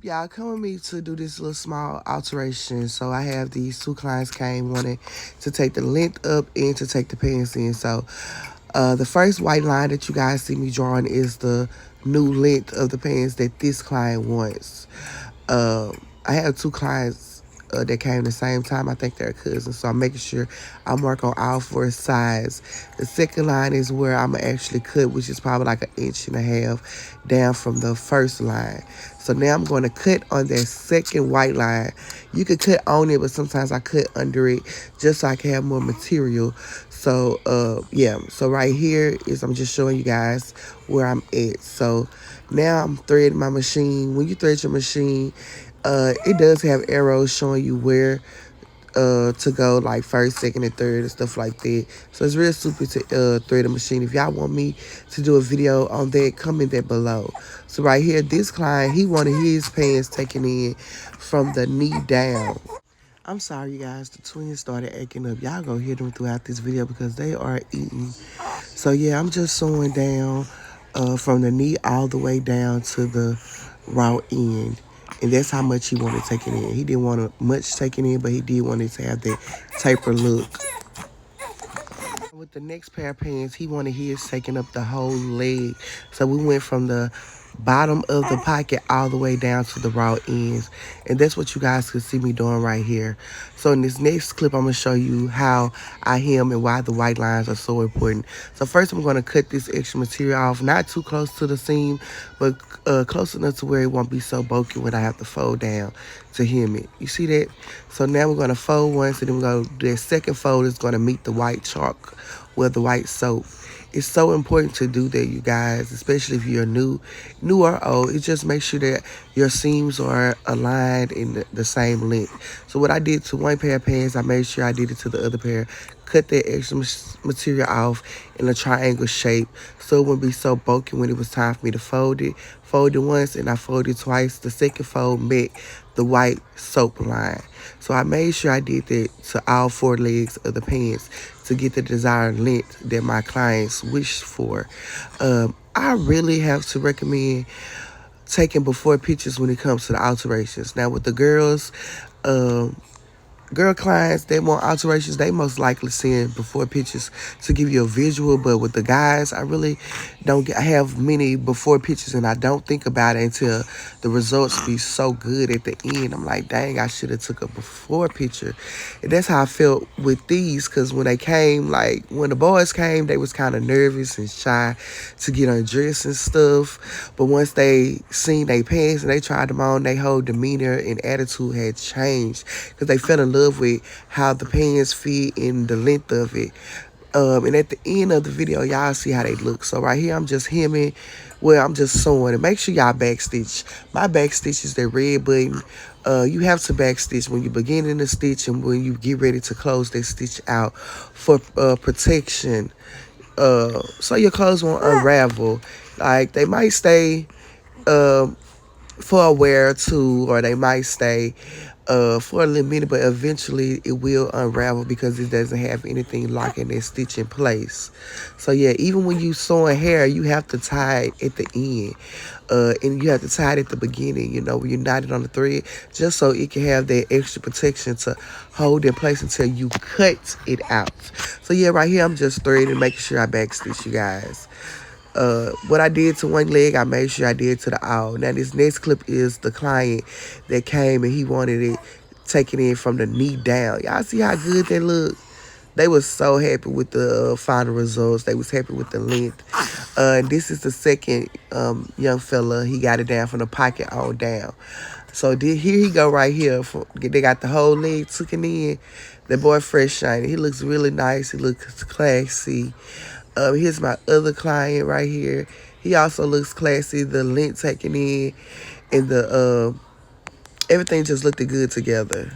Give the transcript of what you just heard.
Y'all come with me to do this little small alteration. So I have these two clients came wanting to take the length up and to take the pants in. So the first white line that you guys see me drawing is the new length of the pants that this client wants. I have two clients that came the same time. I think they're cousins, so I'm making sure I mark on all four sides. The second line is where I'm gonna actually cut, which is probably like 1.5 inches down from the first line. So now I'm going to cut on that second white line. You could cut on it, but sometimes I cut under it just so I can have more material. So yeah, so right here is I'm just showing you guys where I'm at. So now I'm threading my machine. When you thread your machine, it does have arrows showing you where to go, like first, second, and third and stuff like that. So it's real super to thread a machine. If y'all want me to do a video on that, comment that below. So right here, this client, he wanted his pants taken in from the knee down. I'm sorry, you guys. The twins started acting up. Y'all gonna hear them throughout this video because they are eating. So yeah, I'm just sewing down from the knee all the way down to the raw end. And that's how much he wanted taken in. He didn't want much taken in, but he did want it to have that taper look. With the next pair of pants, he wanted his taking up the whole leg. So we went from the bottom of the pocket all the way down to the raw ends. And that's what you guys could see me doing right here. So in this next clip, I'm going to show you how I hem and why the white lines are so important. So first, I'm going to cut this extra material off, not too close to the seam, but close enough to where it won't be so bulky when I have to fold down to hem it. You see that? So now we're going to fold once, and then we're going to do that second fold is going to meet the white chalk with the white soap. It's so important to do that, you guys, especially if you're new or old. It just makes sure that your seams are aligned in the same length. So what I did to one pair of pants, I made sure I did it to the other pair. Cut that extra material off in a triangle shape so it wouldn't be so bulky when it was time for me to fold it. Fold it once and I folded twice. The second fold met the white soap line. So I made sure I did that to all four legs of the pants to get the desired length that my clients wished for. I really have to recommend taking before pictures when it comes to the alterations. Now with the girls, girl clients that want alterations, they most likely send before pictures to give you a visual. But with the guys, I really don't have many before pictures, and I don't think about it until the results be so good at the end. I'm like, dang, I should have took a before picture. And that's how I felt with these, because when they came, like when the boys came, they was kind of nervous and shy to get undressed and stuff. But once they seen their pants and they tried them on, their whole demeanor and attitude had changed because they fell in love with how the pants fit and the length of it. And at the end of the video, y'all see how they look. So right here, I'm just hemming. Well, I'm just sewing. And make sure y'all backstitch. My backstitch is that red button. You have to backstitch when you're beginning to stitch and when you get ready to close that stitch out for protection. So your clothes won't unravel. Like, they might stay for a wear or two, or they might stay for a little minute, but eventually it will unravel because it doesn't have anything locking that stitch in place. So yeah, even when you sewing hair, you have to tie it at the end, and you have to tie it at the beginning, you know, when you knot it on the thread, just so it can have that extra protection to hold in place until you cut it out. So yeah, right here I'm just threading, making sure I backstitch, you guys. What I did to one leg, I made sure I did to the all. Now, this next clip is the client that came and he wanted it taken in from the knee down. Y'all see how good they look? They was so happy with the final results. They was happy with the length. This is the second young fella. He got it down from the pocket on down. So here he go right here. They got the whole leg taken in. The boy fresh shiny. He looks really nice. He looks classy. Here's my other client right here. He also looks classy. The length taken in and the everything just looked good together.